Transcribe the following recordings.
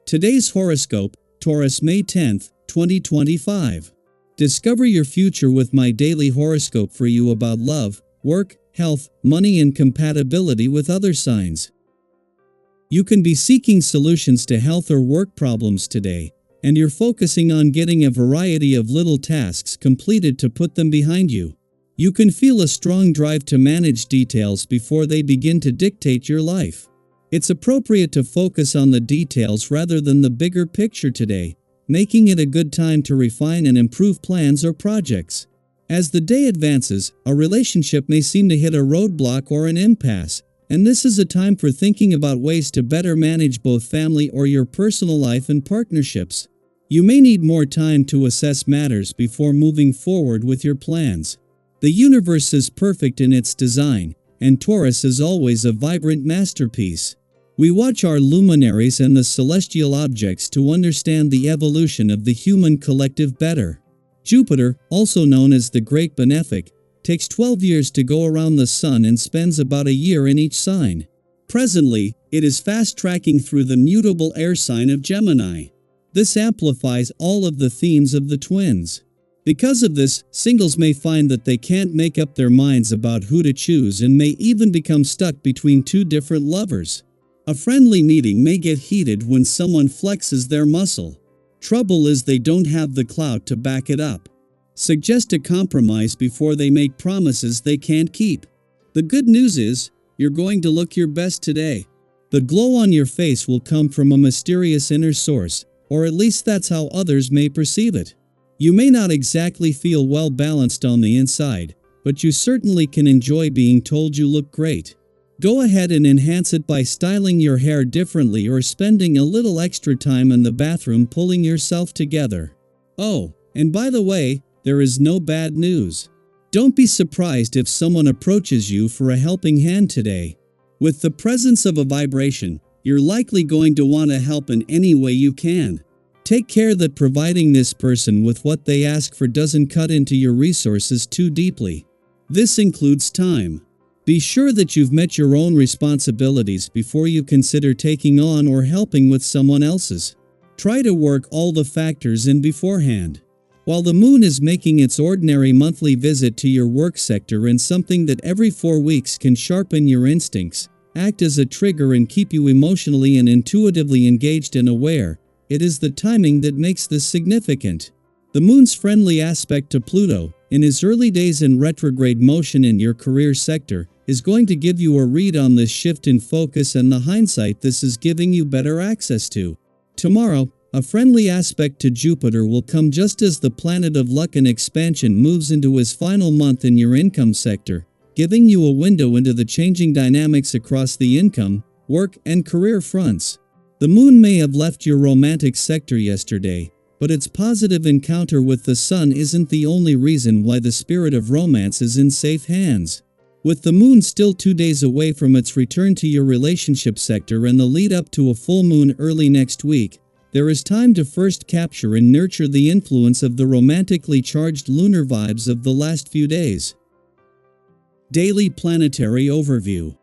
Today's horoscope, Taurus May 10th, 2025. Discover your future with my daily horoscope for you about love, work, health, money and compatibility with other signs. You can be seeking solutions to health or work problems today, and you're focusing on getting a variety of little tasks completed to put them behind you. You can feel a strong drive to manage details before they begin to dictate your life. It's appropriate to focus on the details rather than the bigger picture today, making it a good time to refine and improve plans or projects. As the day advances, a relationship may seem to hit a roadblock or an impasse, and this is a time for thinking about ways to better manage both family or your personal life and partnerships. You may need more time to assess matters before moving forward with your plans. The universe is perfect in its design, and Taurus is always a vibrant masterpiece. We watch our luminaries and the celestial objects to understand the evolution of the human collective better. Jupiter, also known as the Great Benefic, takes 12 years to go around the Sun and spends about a year in each sign. Presently, it is fast-tracking through the mutable air sign of Gemini. This amplifies all of the themes of the twins. Because of this, singles may find that they can't make up their minds about who to choose and may even become stuck between two different lovers. A friendly meeting may get heated when someone flexes their muscle. Trouble is they don't have the clout to back it up. Suggest a compromise before they make promises they can't keep. The good news is, you're going to look your best today. The glow on your face will come from a mysterious inner source, or at least that's how others may perceive it. You may not exactly feel well balanced on the inside, but you certainly can enjoy being told you look great. Go ahead and enhance it by styling your hair differently or spending a little extra time in the bathroom pulling yourself together. Oh, and by the way, there is no bad news. Don't be surprised if someone approaches you for a helping hand today. With the presence of a vibration, you're likely going to want to help in any way you can. Take care that providing this person with what they ask for doesn't cut into your resources too deeply. This includes time. Be sure that you've met your own responsibilities before you consider taking on or helping with someone else's. Try to work all the factors in beforehand. While the moon is making its ordinary monthly visit to your work sector and something that every 4 weeks can sharpen your instincts, act as a trigger and keep you emotionally and intuitively engaged and aware, it is the timing that makes this significant. The moon's friendly aspect to Pluto, in his early days in retrograde motion in your career sector, is going to give you a read on this shift in focus and the hindsight this is giving you better access to. Tomorrow, a friendly aspect to Jupiter will come just as the planet of luck and expansion moves into his final month in your income sector, giving you a window into the changing dynamics across the income, work, and career fronts. The moon may have left your romantic sector yesterday, but its positive encounter with the sun isn't the only reason why the spirit of romance is in safe hands. With the moon still 2 days away from its return to your relationship sector and the lead up to a full moon early next week, there is time to first capture and nurture the influence of the romantically charged lunar vibes of the last few days. Daily Planetary Overview.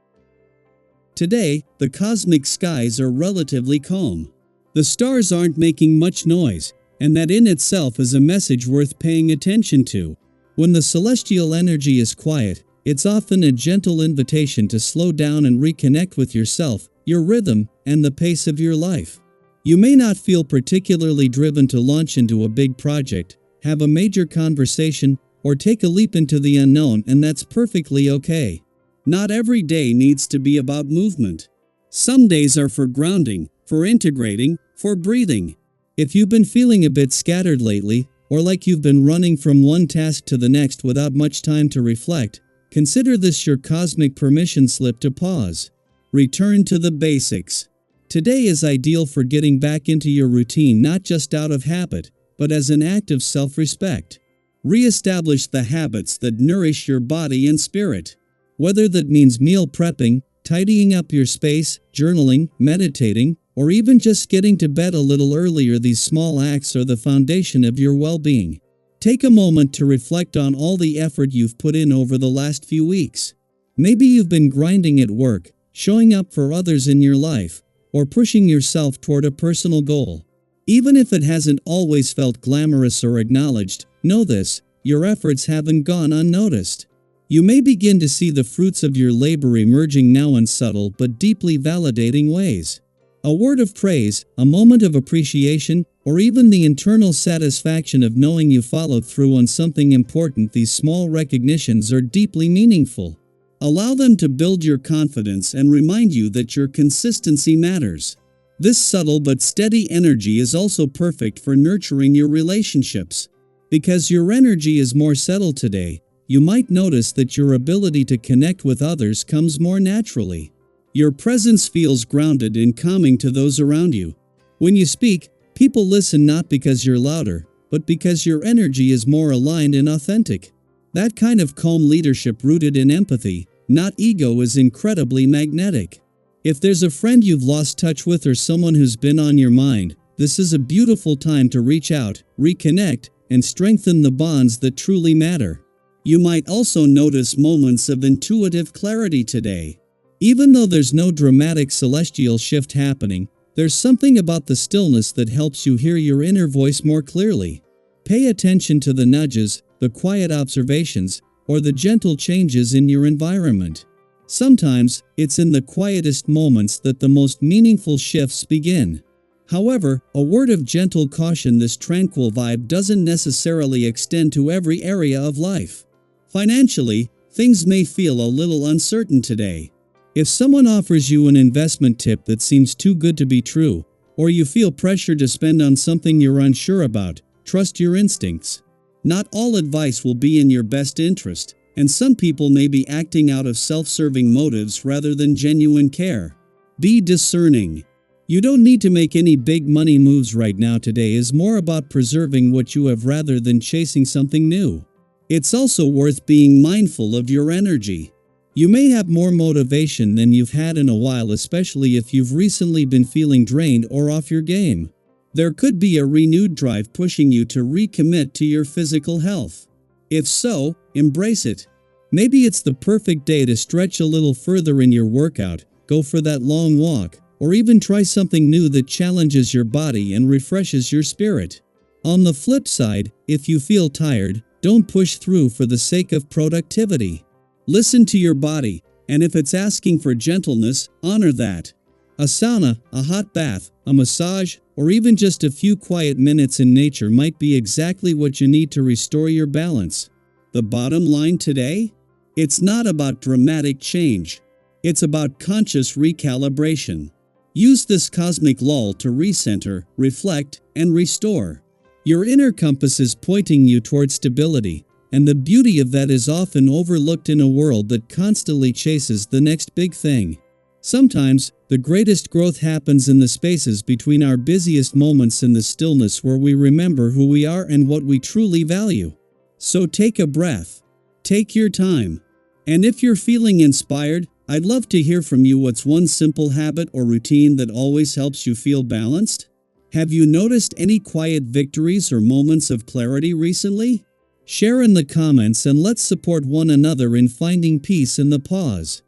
Today, the cosmic skies are relatively calm. The stars aren't making much noise, and that in itself is a message worth paying attention to. When the celestial energy is quiet, it's often a gentle invitation to slow down and reconnect with yourself, your rhythm, and the pace of your life. You may not feel particularly driven to launch into a big project, have a major conversation, or take a leap into the unknown, and that's perfectly okay. Not every day needs to be about movement. Some days are for grounding, for integrating, for breathing. If you've been feeling a bit scattered lately, or like you've been running from one task to the next without much time to reflect, consider this your cosmic permission slip to pause. Return to the basics. Today is ideal for getting back into your routine not just out of habit, but as an act of self-respect. Re-establish the habits that nourish your body and spirit. Whether that means meal prepping, tidying up your space, journaling, meditating, or even just getting to bed a little earlier, these small acts are the foundation of your well-being. Take a moment to reflect on all the effort you've put in over the last few weeks. Maybe you've been grinding at work, showing up for others in your life, or pushing yourself toward a personal goal. Even if it hasn't always felt glamorous or acknowledged, know this: your efforts haven't gone unnoticed. You may begin to see the fruits of your labor emerging now in subtle but deeply validating ways. A word of praise, a moment of appreciation, or even the internal satisfaction of knowing you followed through on something important. These small recognitions are deeply meaningful. Allow them to build your confidence and remind you that your consistency matters. This subtle but steady energy is also perfect for nurturing your relationships. Because your energy is more settled today, you might notice that your ability to connect with others comes more naturally. Your presence feels grounded and calming to those around you. When you speak, people listen not because you're louder, but because your energy is more aligned and authentic. That kind of calm leadership rooted in empathy, not ego, is incredibly magnetic. If there's a friend you've lost touch with or someone who's been on your mind, this is a beautiful time to reach out, reconnect, and strengthen the bonds that truly matter. You might also notice moments of intuitive clarity today. Even though there's no dramatic celestial shift happening, there's something about the stillness that helps you hear your inner voice more clearly. Pay attention to the nudges, the quiet observations, or the gentle changes in your environment. Sometimes, it's in the quietest moments that the most meaningful shifts begin. However, a word of gentle caution: this tranquil vibe doesn't necessarily extend to every area of life. Financially, things may feel a little uncertain today. If someone offers you an investment tip that seems too good to be true, or you feel pressure to spend on something you're unsure about, trust your instincts. Not all advice will be in your best interest, and some people may be acting out of self-serving motives rather than genuine care. Be discerning. You don't need to make any big money moves right now. Today is more about preserving what you have rather than chasing something new. It's also worth being mindful of your energy. You may have more motivation than you've had in a while, especially if you've recently been feeling drained or off your game. There could be a renewed drive pushing you to recommit to your physical health. If so, embrace it. Maybe it's the perfect day to stretch a little further in your workout, go for that long walk, or even try something new that challenges your body and refreshes your spirit. On the flip side, if you feel tired, don't push through for the sake of productivity. Listen to your body, and if it's asking for gentleness, honor that. A sauna, a hot bath, a massage, or even just a few quiet minutes in nature might be exactly what you need to restore your balance. The bottom line today? It's not about dramatic change. It's about conscious recalibration. Use this cosmic lull to recenter, reflect, and restore. Your inner compass is pointing you toward stability, and the beauty of that is often overlooked in a world that constantly chases the next big thing. Sometimes, the greatest growth happens in the spaces between our busiest moments, in the stillness where we remember who we are and what we truly value. So take a breath. Take your time. And if you're feeling inspired, I'd love to hear from you. What's one simple habit or routine that always helps you feel balanced? Have you noticed any quiet victories or moments of clarity recently? Share in the comments and let's support one another in finding peace in the pause.